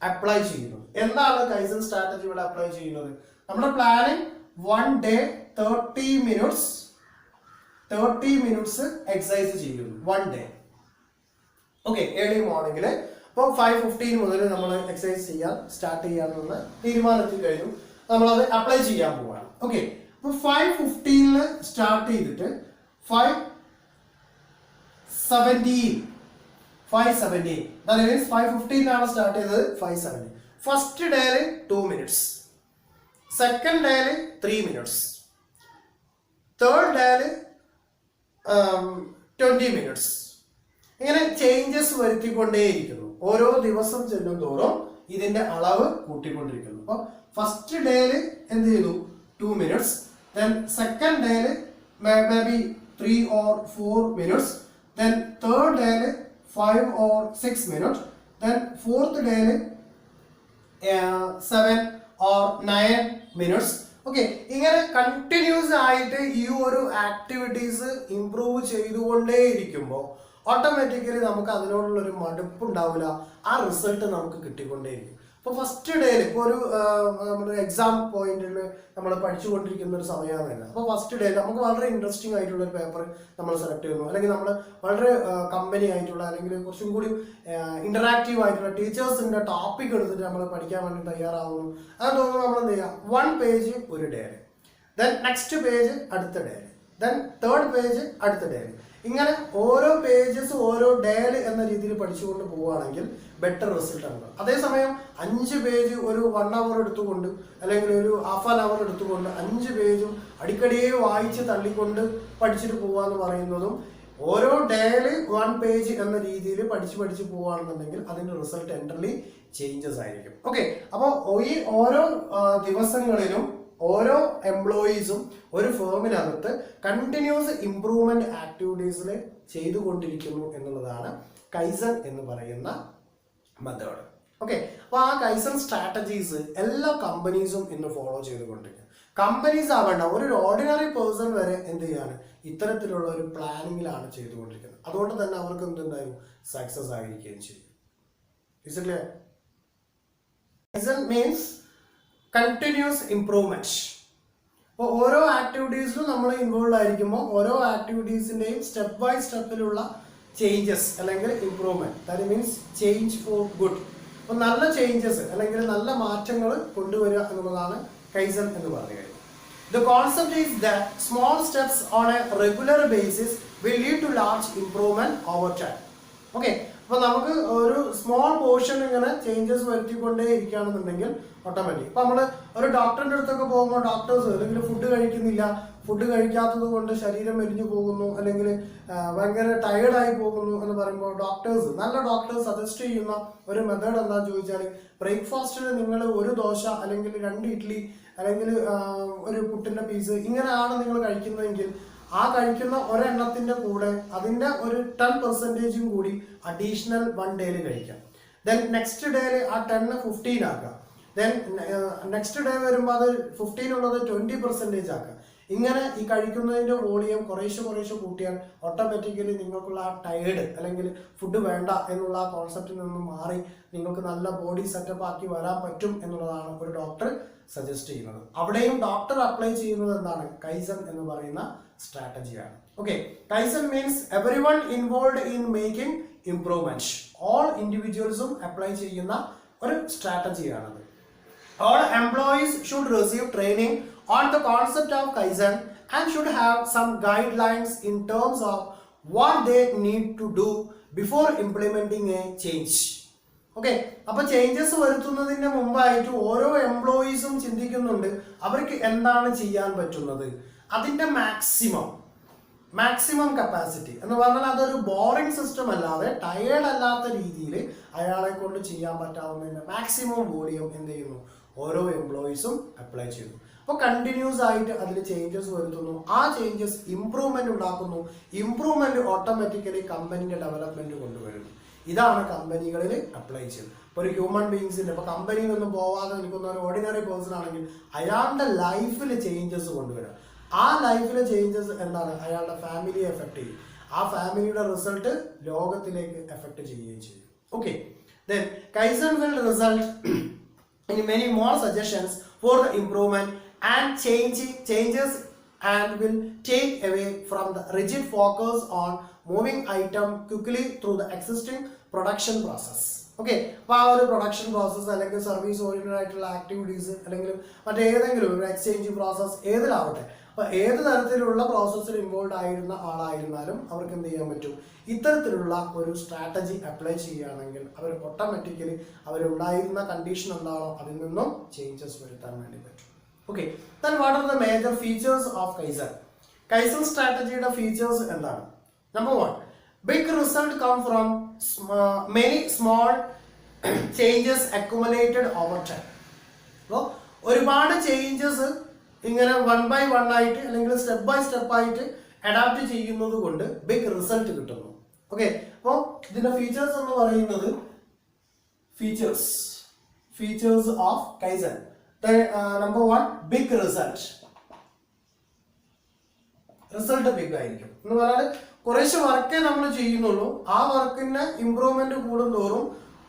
അപ്ലൈ ചെയ്യുന്നത്. എന്താണ് കൈസൻ സ്ട്രാറ്റജി ഇവിടെ അപ്ലൈ ചെയ്യുന്നത്? നമ്മുടെ പ്ലാനിങ് 1 day 30 minutes എക്സസൈസ് ചെയ്യുന്നു 1 day. ഓക്കെ, ഏർലി മോർണിംഗിൽ അപ്പോൾ 5:15 മുതൽ നമ്മൾ എക്സസൈസ് ചെയ്യാൻ സ്റ്റാർട്ട് ചെയ്യാനുള്ള തീരുമാനത്തിൽ കഴിഞ്ഞു. നമ്മളത് അപ്ലൈ ചെയ്യാൻ പോവാണ്. ഓക്കെ, അപ്പോൾ 5:15 സ്റ്റാർട്ട് ചെയ്തിട്ട് 5:17 അതായത് 5:15 സ്റ്റാർട്ട് ചെയ്തത് 5:17. ഫസ്റ്റ് ഡേയിൽ 2 minutes, സെക്കൻഡ് ഡേയിൽ 3 minutes, തേർഡ് ഡേയിൽ 20 minutes. ഇങ്ങനെ ചേഞ്ചസ് വരുത്തിക്കൊണ്ടേയിരിക്കുന്നു. ഓരോ ദിവസം ചെല്ലും തോറും ഇതിന്റെ അളവ് കൂട്ടിക്കൊണ്ടിരിക്കുന്നു. അപ്പോൾ ഫസ്റ്റ് ഡേയിൽ എന്ത് ചെയ്തു, 2 minutes, then സെക്കൻഡ് ഡേയിൽ may be 3 or 4 minutes, then third day 5 or 6 minutes, then fourth day 7 or 9 minutes. Okay, ഇങ്ങനെ കണ്ടിന്യൂസ് ആയിട്ട് ഈ ഒരു ആക്ടിവിറ്റീസ് ഇംപ്രൂവ് ചെയ്തുകൊണ്ടേ ഇരിക്കുമ്പോൾ ഓട്ടോമാറ്റിക്കലി നമുക്ക് അതിനോടുള്ള ഒരു മടുപ്പ് ഉണ്ടാവില്ല, ആ റിസൾട്ട് നമുക്ക് കിട്ടിക്കൊണ്ടേയിരിക്കും. ഇപ്പോൾ ഫസ്റ്റ് ഡേയിൽ ഇപ്പോൾ ഒരു നമ്മുടെ എക്സാം പോയിന്റിൽ നമ്മൾ പഠിച്ചുകൊണ്ടിരിക്കുന്ന ഒരു സമയമാണ്. അപ്പോൾ ഫസ്റ്റ് ഡേയിൽ നമുക്ക് വളരെ ഇൻട്രസ്റ്റിംഗ് ആയിട്ടുള്ള ഒരു പേപ്പർ നമ്മൾ സെലക്ട് ചെയ്യുന്നു, അല്ലെങ്കിൽ നമ്മൾ വളരെ കമ്പനി ആയിട്ടുള്ള അല്ലെങ്കിൽ കുറച്ചും കൂടി ഇന്ററാക്റ്റീവ് ആയിട്ടുള്ള ടീച്ചേഴ്സിന്റെ ടോപ്പിക് എടുത്തിട്ട് നമ്മൾ പഠിക്കാൻ വേണ്ടി തയ്യാറാവുന്നു. അത് തോന്നുന്നു നമ്മൾ എന്ത് ചെയ്യുക, 1 page ഒരു ഡേയിൽ, ദെൻ നെക്സ്റ്റ് പേജ് അടുത്ത ഡേയിൽ, ദെൻ തേർഡ് പേജ് അടുത്ത ഡേയിൽ. ഇങ്ങനെ ഓരോ പേജസ് ഓരോ ഡേയിൽ എന്ന രീതിയിൽ പഠിച്ചുകൊണ്ട് പോവുകയാണെങ്കിൽ ബെറ്റർ റിസൾട്ട് ആണ്. അതേസമയം 5 പേജ് ഒരു 1 hour എടുത്തുകൊണ്ട് അല്ലെങ്കിൽ ഒരു ഹാഫ് ആൻ അവർ എടുത്തുകൊണ്ട് 5 പേജും അടിക്കടിയെ വായിച്ച് തള്ളിക്കൊണ്ട് പഠിച്ചിട്ട് പോവുക എന്ന് പറയുന്നതും ഓരോ ഡേയില് 1 പേജ് എന്ന രീതിയിൽ പഠിച്ച് പോവുകയാണെന്നുണ്ടെങ്കിൽ അതിന്റെ റിസൾട്ട് എൻറ്റർലി ചേഞ്ചസ് ആയിരിക്കും. ഓക്കെ, അപ്പോൾ ഈ ഓരോ ദിവസങ്ങളിലും ഓരോ എംപ്ലോയീസും ഒരു ഫേമിനകത്ത് കണ്ടിന്യൂസ് ഇംപ്രൂവ്മെന്റ് ആക്ടിവിറ്റീസിൽ ചെയ്തുകൊണ്ടിരിക്കുന്നു എന്നുള്ളതാണ് കൈസൺ എന്ന് പറയുന്ന മെത്തേഡ്. ഓക്കെ, അപ്പോൾ ആ കൈസൺ സ്ട്രാറ്റജീസ് എല്ലാ കമ്പനീസും ഇന്ന് ഫോളോ ചെയ്തുകൊണ്ടിരിക്കും. കമ്പനീസ് ആവേണ്ട ഒരു ഓർഡിനറി പേഴ്സൺ വരെ എന്ത് ചെയ്യാണ്, ഇത്തരത്തിലുള്ള ഒരു പ്ലാനിങ്ങിലാണ് ചെയ്തുകൊണ്ടിരിക്കുന്നത്. അതുകൊണ്ട് തന്നെ അവർക്ക് എന്തുണ്ടായും, സക്സസ് ആയിരിക്കുകയും ചെയ്യും. Is it clear? Kaizen means continuous improvement. അപ്പോൾ ഓരോ ആക്ടിവിറ്റീസിലും നമ്മൾ ഇൻവോൾവ് ആയിരിക്കുമ്പോൾ ഓരോ ആക്ടിവിറ്റീസിൻ്റെയും സ്റ്റെപ്പ് ബൈ സ്റ്റെപ്പിലുള്ള ചേഞ്ചസ് അല്ലെങ്കിൽ improvement, that means change for good. അപ്പോൾ നല്ല ചേഞ്ചസ് അല്ലെങ്കിൽ നല്ല മാറ്റങ്ങൾ കൊണ്ടുവരിക എന്നുള്ളതാണ് കൈസൺ എന്ന് പറഞ്ഞു കഴിഞ്ഞാൽ. The concept is that small steps on a regular basis will lead to large improvement over time. Okay, അപ്പോൾ നമുക്ക് ഒരു സ്മോൾ പോർഷൻ ഇങ്ങനെ ചേഞ്ചസ് വരുത്തിക്കൊണ്ടേ ഇരിക്കുകയാണെന്നുണ്ടെങ്കിൽ ഓട്ടോമാറ്റിക്. ഇപ്പം നമ്മൾ ഒരു ഡോക്ടറിൻ്റെ അടുത്തൊക്കെ പോകുമ്പോൾ ഡോക്ടേഴ്സ് അല്ലെങ്കിൽ ഫുഡ് കഴിക്കുന്നില്ല, ഫുഡ് കഴിക്കാത്തത് കൊണ്ട് ശരീരം മെലിഞ്ഞു പോകുന്നു അല്ലെങ്കിൽ ഭയങ്കര ടയേർഡായി പോകുന്നു എന്ന് പറയുമ്പോൾ നല്ല ഡോക്ടേഴ്സ് സജസ്റ്റ് ചെയ്യുന്ന ഒരു മെത്തേഡ് എന്താണെന്ന് ചോദിച്ചാൽ, ബ്രേക്ക്ഫാസ്റ്റിൽ നിങ്ങൾ ഒരു ദോശ അല്ലെങ്കിൽ 2 ഇഡ്ഡലി അല്ലെങ്കിൽ ഒരു പുട്ടിൻ്റെ പീസ് ഇങ്ങനെയാണ് നിങ്ങൾ കഴിക്കുന്നതെങ്കിൽ ആ കഴിക്കുന്ന ഒരെണ്ണത്തിൻ്റെ കൂടെ അതിൻ്റെ ഒരു 10% കൂടി അഡീഷണൽ 1 ഡേയിൽ കഴിക്കാം. ദെൻ നെക്സ്റ്റ് ഡേയിൽ ആ 10 15 ആക്കാം. ദെൻ നെക്സ്റ്റ് ഡേ വരുമ്പോൾ അത് 15 ഉള്ളത് 20% ആക്കാം. ഇങ്ങനെ ഈ കഴിക്കുന്നതിൻ്റെ വോളിയം കുറേശ്ശെ കൂട്ടിയാൽ ഓട്ടോമാറ്റിക്കലി നിങ്ങൾക്കുള്ള ആ ടയേർഡ് അല്ലെങ്കിൽ ഫുഡ് വേണ്ട എന്നുള്ള ആ കോൺസെപ്റ്റിൽ നിന്നും മാറി നിങ്ങൾക്ക് നല്ല ബോഡി സെറ്റപ്പ് ആക്കി വരാൻ പറ്റും എന്നുള്ളതാണ് ഒരു ഡോക്ടർ സജസ്റ്റ് ചെയ്യുന്നത്. അവിടെയും ഡോക്ടർ അപ്ലൈ ചെയ്യുന്നത് എന്താണ്, കൈസൺ എന്ന് പറയുന്ന സ്ട്രാറ്റജിയാണ്. Okay, Kaizen means every one involve in making improvement. All ഇൻഡിവിജ്വൽസും അപ്ലൈ ചെയ്യുന്ന ഒരു സ്ട്രാറ്റജിയാണത്. All employees should receive training on the concept of Kaizen and should have some guidelines in terms of what they need to do before implementing a change. Okay, അപ്പൊ ചേഞ്ചസ് വരുത്തുന്നതിന് മുമ്പായിട്ട് ഓരോ എംപ്ലോയീസും ചിന്തിക്കുന്നുണ്ട് അവർക്ക് എന്താണ് ചെയ്യാൻ പറ്റുന്നത്, അതിന്റെ മാക്സിമം കപ്പാസിറ്റി എന്ന് പറഞ്ഞാൽ അതൊരു ബോറിംഗ് സിസ്റ്റം അല്ലാതെ ടയേർഡ് അല്ലാത്ത രീതിയിൽ അയാളെ കൊണ്ട് ചെയ്യാൻ പറ്റാവുന്നതിന്റെ മാക്സിമം വോളിയം എന്ത് ചെയ്യുന്നു, ഓരോ എംപ്ലോയീസും അപ്ലൈ ചെയ്യുന്നു. അപ്പോൾ കണ്ടിന്യൂസ് ആയിട്ട് അതിൽ ചേഞ്ചസ് വരുത്തുന്നു, ആ ചേഞ്ചസ് ഇംപ്രൂവ്മെന്റ് ഉണ്ടാക്കുന്നു, ഇംപ്രൂവ്മെന്റ് ഓട്ടോമാറ്റിക്കലി കമ്പനിയുടെ ഡെവലപ്മെന്റ് കൊണ്ടുവരുന്നു. ഇതാണ് കമ്പനികളിൽ അപ്ലൈ ചെയ്യുന്നത്. ഇപ്പോൾ ഒരു ഹ്യൂമൻ ബീങ്സിന്റെ ഇപ്പോൾ കമ്പനിയിൽ നിന്നും പോവാതെ നിൽക്കുന്ന ഒരു ഓർഡിനറി പേഴ്സൺ ആണെങ്കിൽ അയാളുടെ ലൈഫിൽ ചേഞ്ചസ് കൊണ്ടുവരാം. ആ ലൈഫിലെ ചേഞ്ചസ് എന്താണ്, അയാളുടെ ഫാമിലിയെ എഫക്ട് ചെയ്യും. ആ ഫാമിലിയുടെ റിസൾട്ട് ലോകത്തിലേക്ക് എഫക്ട് ചെയ്യുകയും ചെയ്യും. Okay, then Kaizen will result in many more suggestions for the improvement and changes and will take away from the rigid focus on moving item quickly through the existing production process. Okay, അപ്പോൾ ആ ഒരു പ്രൊഡക്ഷൻ പ്രോസസ്സ് അല്ലെങ്കിൽ സർവീസ് ഓറിയന്റഡ് ആയിട്ടുള്ള ആക്ടിവിറ്റീസ് അല്ലെങ്കിൽ മറ്റേതെങ്കിലും ഒരു എക്സ്ചേഞ്ച് പ്രോസസ്സ് ഏതിലാവട്ടെ, അപ്പോൾ ഏത് തരത്തിലുള്ള പ്രോസസ്സിൽ ഇൻവോൾവ് ആയിരുന്ന ആളായിരുന്നാലും അവർക്ക് എന്ത് ചെയ്യാൻ പറ്റും, ഇത്തരത്തിലുള്ള ഒരു സ്ട്രാറ്റജി അപ്ലൈ ചെയ്യുകയാണെങ്കിൽ അവർ ഓട്ടോമാറ്റിക്കലി അവരുണ്ടായിരുന്ന കണ്ടീഷൻ എന്താണോ അതിൽ നിന്നും ചേഞ്ചസ് വരുത്താൻ വേണ്ടി പറ്റും. Okay, then what are the major features of Kaizen? Kaizen സ്ട്രാറ്റജിയുടെ ഫീച്ചേഴ്സ് എന്താണ്? Number 1, big result come from many small changes accumulated over time. അപ്പോൾ ഒരുപാട് ചേഞ്ചസ് ഇങ്ങനെ 1 by 1 ആയിട്ട് അല്ലെങ്കിൽ സ്റ്റെപ്പ് ബൈ സ്റ്റെപ്പ് ആയിട്ട് അഡാപ്റ്റ് ചെയ്യുന്നത് കൊണ്ട് ബിഗ് റിസൾട്ട് കിട്ടുന്നു. ഓക്കെ, അപ്പോൾ ഇതിന്റെ ഫീച്ചേഴ്സ് എന്ന് പറയുന്നത് features of kaizen. Number 1, big result big ആയിരിക്കും എന്ന് പറഞ്ഞാൽ കുറേശ്ശെ വർക്കേ നമ്മൾ ചെയ്യുന്നുള്ളൂ, ആ വർക്കിന്റെ ഇംപ്രൂവ്മെന്റ് കൂടുന്തോറും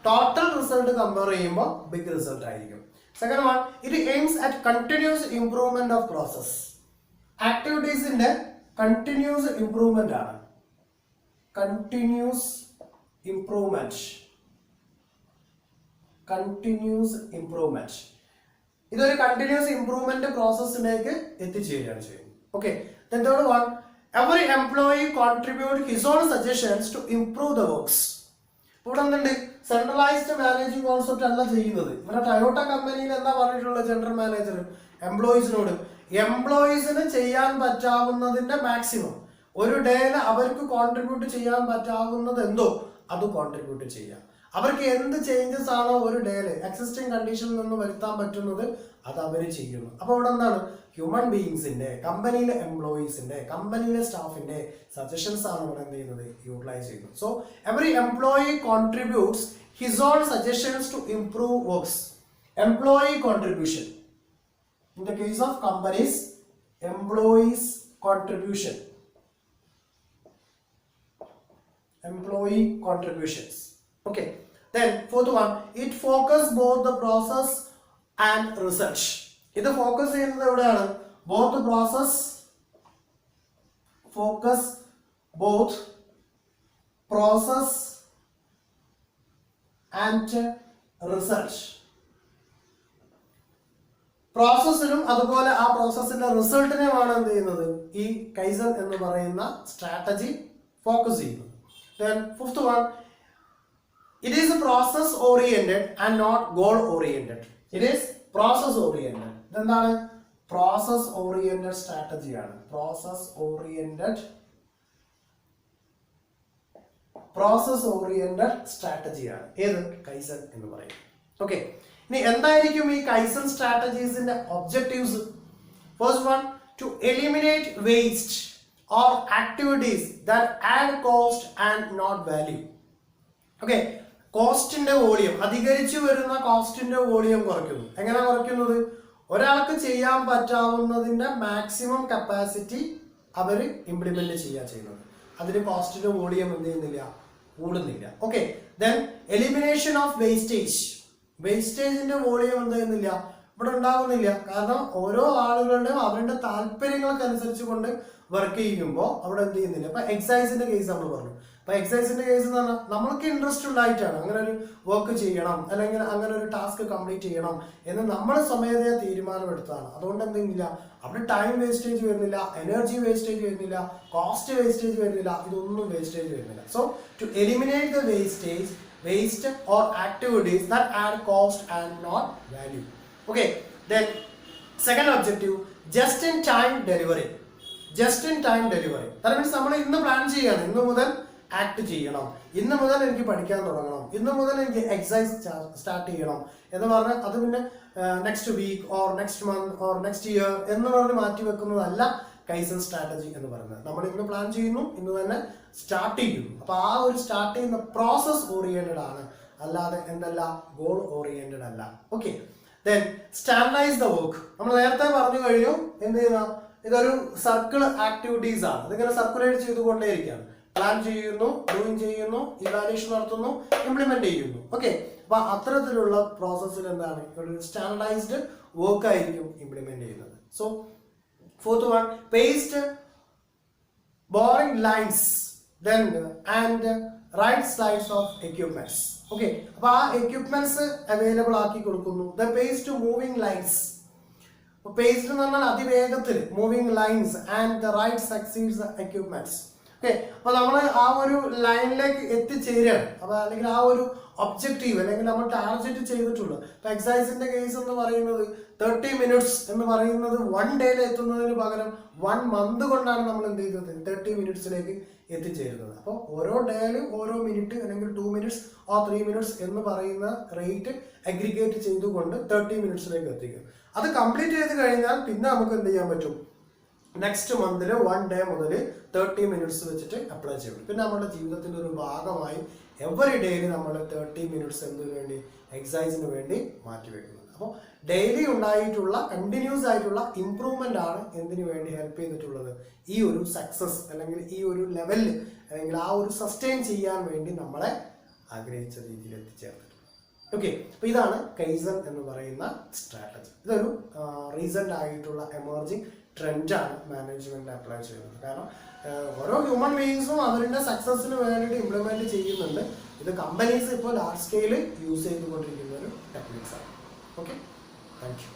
ടോട്ടൽ റിസൾട്ട് കമ്പയർ ചെയ്യുമ്പോൾ ബിഗ് റിസൾട്ട് ആയിരിക്കും. Second one, it aims at continuous improvement of process. ആക്ടിവിറ്റീസിന്റെ കണ്ടിന്യൂസ് ഇംപ്രൂവ്മെന്റ് ആണ്. കണ്ടിന്യൂസ് ഇംപ്രൂവ്മെന്റ് ഇതൊരു കണ്ടിന്യൂസ് ഇംപ്രൂവ്മെന്റ് പ്രോസസ്സിലേക്ക് എത്തിച്ചേരുകയാണ് ചെയ്യുന്നത്. Okay, then third one, every employee contribute his own suggestions to improve the works. ഇവിടെ എന്തുണ്ട്, സെൻട്രലൈസ്ഡ് മാനേജിംഗ് കോൺസെപ്റ്റ് അല്ല ചെയ്യുന്നത്. ഇവിടെ ടയോട്ട കമ്പനിയിൽ എന്താ പറഞ്ഞിട്ടുള്ളത്, ജനറൽ മാനേജർ എംപ്ലോയീസിനോട് എംപ്ലോയീസിന് ചെയ്യാൻ പറ്റാവുന്നതിന്റെ മാക്സിമം ഒരു ഡേയിൽ അവർക്ക് കോൺട്രിബ്യൂട്ട് ചെയ്യാൻ പറ്റാവുന്നത് എന്തോ അത് കോൺട്രിബ്യൂട്ട് ചെയ്യാം. അവർക്ക് എന്ത് ചേഞ്ചസ് ആണോ ഒരു ഡേയിൽ എക്സിസ്റ്റിംഗ് കണ്ടീഷനിൽ നിന്ന് വരുത്താൻ പറ്റുന്നത് അത് അവർ ചെയ്യുന്നു. അപ്പോൾ ഇവിടെ എന്താണ്, ഹ്യൂമൻ ബീയിങ്സിന്റെ, കമ്പനിയിലെ എംപ്ലോയീസിന്റെ, കമ്പനിയിലെ സ്റ്റാഫിന്റെ സജഷൻസ് ആണ് ഇവിടെ എന്ത് ചെയ്യുന്നത്, യൂട്ടിലൈസ് ചെയ്യുന്നത്. So every employee contributes his own suggestions to improve works. Employee contribution. In the case of companies, employees contribution. Employee contributions. Okay. Then fourth one, it focus both the process and research. ഇത് ഫോക്കസ് ചെയ്യുന്നത് എവിടെയാണ്, both the process, focus both process and research. പ്രോസസ്സിനും അതുപോലെ ആ പ്രോസസ്സിന്റെ റിസൾട്ടിനെയുമാണ് എന്ത് ചെയ്യുന്നത്, ഈ കൈസൻ എന്ന് പറയുന്ന സ്ട്രാറ്റജി ഫോക്കസ് ചെയ്യുന്നത്. Then fifth one, it is a process oriented and not goal oriented. It is process oriented. ഇതെന്താണ്, പ്രോസസ് ഓറിയന്റഡ് സ്ട്രാറ്റജിയാണ്. പ്രോസസ് ഓറിയന്റഡ് സ്ട്രാറ്റജിയാണ് ഏത്, കൈസൻ എന്ന് പറയും. ഓക്കെ, ഇനി എന്തായിരിക്കും ഈ കൈസൻ സ്ട്രാറ്റജീസിന്റെ objectives? First one, to eliminate waste or activities that add cost and not value. Okay, കോസ്റ്റിന്റെ വോളിയം, അധികരിച്ചു വരുന്ന കോസ്റ്റിന്റെ വോളിയം കുറയ്ക്കുന്നു. എങ്ങനെ കുറയ്ക്കുന്നത്, ഒരാൾക്ക് ചെയ്യാൻ പറ്റാവുന്നതിന്റെ മാക്സിമം കപ്പാസിറ്റി അവർ ഇംപ്ലിമെന്റ് ചെയ്യുന്നത്. അതിന് കോസ്റ്റിന്റെ വോളിയം എന്ത് ചെയ്യുന്നില്ല, കൂടുന്നില്ല. Okay, then elimination of wastage. വേസ്റ്റേജിന്റെ വോളിയം എന്ത് ചെയ്യുന്നില്ല, ഇവിടെ ഉണ്ടാകുന്നില്ല. കാരണം ഓരോ ആളുകളുടെയും അവരുടെ താല്പര്യങ്ങൾക്ക് അനുസരിച്ച് കൊണ്ട് വർക്ക് ചെയ്യുമ്പോൾ അവിടെ എന്ത് ചെയ്യുന്നില്ല. ഇപ്പൊ എക്സൈസിന്റെ കേസ് നമ്മൾ പറഞ്ഞു. അപ്പൊ എക്സൈസിന്റെ കേസ് എന്ന് പറഞ്ഞാൽ നമ്മൾക്ക് ഇൻട്രസ്റ്റ് ഉണ്ടായിട്ടാണ് അങ്ങനെ ഒരു വർക്ക് ചെയ്യണം, അല്ലെങ്കിൽ അങ്ങനെ ഒരു ടാസ്ക് കംപ്ലീറ്റ് ചെയ്യണം എന്ന് നമ്മൾ സ്വമേധയാ തീരുമാനമെടുത്തതാണ്. അതുകൊണ്ട് എന്തെങ്കില്ല, അവിടെ ടൈം വേസ്റ്റേജ് വരുന്നില്ല, എനർജി വേസ്റ്റേജ് വരുന്നില്ല, കോസ്റ്റ് വേസ്റ്റേജ് വരുന്നില്ല, ഇതൊന്നും വേസ്റ്റേജ് വരുന്നില്ല. So to eliminate the waste or activities that add cost and not value. Okay, then second objective, just in time delivery. That means നമ്മൾ ഇന്ന് പ്ലാൻ ചെയ്യണം, ഇന്ന് മുതൽ ആക്ട് ചെയ്യണം, ഇന്ന് മുതൽ എനിക്ക് പഠിക്കാൻ തുടങ്ങണം, ഇന്ന് മുതൽ എനിക്ക് എക്സസൈസ് സ്റ്റാർട്ട് ചെയ്യണം എന്ന് പറഞ്ഞാൽ അത് പിന്നെ next week or next month or next year എന്ന് പറഞ്ഞ് മാറ്റി വെക്കുന്നതല്ല കൈസൻ സ്ട്രാറ്റജി എന്ന് പറയുന്നത്. നമ്മൾ ഇന്ന് പ്ലാൻ ചെയ്യുന്നു, ഇന്ന് തന്നെ സ്റ്റാർട്ട് ചെയ്യുന്നു. അപ്പൊ ആ ഒരു സ്റ്റാർട്ട് ചെയ്യുന്ന പ്രോസസ് ഓറിയന്റഡ് ആണ്, അല്ലാതെ എന്തല്ല, ഗോൾ ഓറിയന്റഡ് അല്ല. Okay, then standardise the work. നമ്മൾ നേരത്തെ പറഞ്ഞു കഴിഞ്ഞു, എന്ത് ചെയ്യുന്ന, ഇതൊരു സർക്കിൾ ആക്ടിവിറ്റീസ് ആണ്. ഇതിങ്ങനെ സർക്കുലേറ്റ് ചെയ്തുകൊണ്ടേയിരിക്കുകയാണ്. പ്ലാൻ ചെയ്യുന്നു, ഡൂയിങ് ചെയ്യുന്നു, ഇവാലുവേഷൻ നടത്തുന്നു, ഇംപ്ലിമെന്റ് ചെയ്യുന്നു. ഓക്കെ, അപ്പൊ അത്തരത്തിലുള്ള പ്രോസസ്സിൽ എന്താണ്, ഒരു സ്റ്റാൻഡർഡൈസ്ഡ് വർക്ക് ആയിരിക്കും ഇംപ്ലിമെന്റ് ചെയ്യുന്നത്. So fourth one, paste boring lines then and right slides of equipments. Okay, അപ്പോൾ ആ എക്യുപ്മെന്റ്സ് അവൈലബിൾ ആക്കി കൊടുക്കുന്നു. The fast moving lines. Fast എന്ന് പറഞ്ഞാൽ അതിവേഗത്തിൽ moving lines and the right succeeds equipments. Okay, അപ്പൊ നമ്മൾ ആ ഒരു ലൈനിലേക്ക് എത്തിച്ചേരുകയാണ്. അപ്പൊ അല്ലെങ്കിൽ ആ ഒരു ഒബ്ജക്റ്റീവ് അല്ലെങ്കിൽ നമ്മൾ ടാർഗറ്റ് ചെയ്തിട്ടുള്ളത്. ഇപ്പൊ എക്സസൈസിന്റെ കേസ് എന്ന് പറയുന്നത് 30 minutes എന്ന് പറയുന്നത് 1 ഡേയിൽ എത്തുന്നതിന് പകരം 1 month കൊണ്ടാണ് നമ്മൾ എന്ത് ചെയ്തത്, 30 minutesലേക്ക് എത്തിച്ചേരുന്നത്. അപ്പോൾ ഓരോ ഡേയിലും ഓരോ മിനിറ്റ് അല്ലെങ്കിൽ 2 minutes or 3 minutes എന്ന് പറയുന്ന റേറ്റ് അഗ്രിഗേറ്റ് ചെയ്തുകൊണ്ട് 30 minutesലേക്ക് എത്തിക്കും. അത് കംപ്ലീറ്റ് ചെയ്ത് കഴിഞ്ഞാൽ പിന്നെ നമുക്ക് എന്ത് ചെയ്യാൻ പറ്റും, നെക്സ്റ്റ് മന്തിൽ 1 day മുതൽ 30 minutes വെച്ചിട്ട് അപ്ലൈ ചെയ്യണം. പിന്നെ നമ്മുടെ ജീവിതത്തിന്റെ ഒരു ഭാഗമായി എവറി ഡേയിൽ നമ്മൾ 30 minutes എന്തിനു വേണ്ടി, എക്സസൈസിന് വേണ്ടി മാറ്റിവെക്കുന്നത്. അപ്പോൾ ഡെയിലി ഉണ്ടായിട്ടുള്ള കണ്ടിന്യൂസ് ആയിട്ടുള്ള ഇംപ്രൂവ്മെന്റ് ആണ് എന്തിനു വേണ്ടി ഹെൽപ്പ് ചെയ്തിട്ടുള്ളത്, ഈ ഒരു സക്സസ് അല്ലെങ്കിൽ ഈ ഒരു ലെവലിൽ അല്ലെങ്കിൽ ആ ഒരു സസ്റ്റെയിൻ ചെയ്യാൻ വേണ്ടി നമ്മളെ ആഗ്രഹിച്ച രീതിയിൽ എത്തിച്ചേർത്തിട്ടുള്ളത്. ഓക്കെ, അപ്പൊ ഇതാണ് കൈസൻ എന്ന് പറയുന്ന സ്ട്രാറ്റജി. ഇതൊരു റീസെന്റ് ആയിട്ടുള്ള എമർജിങ് ട്രെൻഡാണ് മാനേജ്മെന്റിൽ അപ്ലൈ ചെയ്യുന്നത്. കാരണം ഓരോ ഹ്യൂമൻ ബീയിങ്സും അവരുടെ സക്സസിന് വേണ്ടിയിട്ട് ഇംപ്ലിമെന്റ് ചെയ്യുന്നുണ്ട്. ഇത് കമ്പനീസ് ഇപ്പോൾ ലാർജ് സ്കെയിൽ യൂസ് ചെയ്തുകൊണ്ടിരിക്കുന്ന ഒരു ടെക്നിക്സ് ആണ്. Okay, thank you.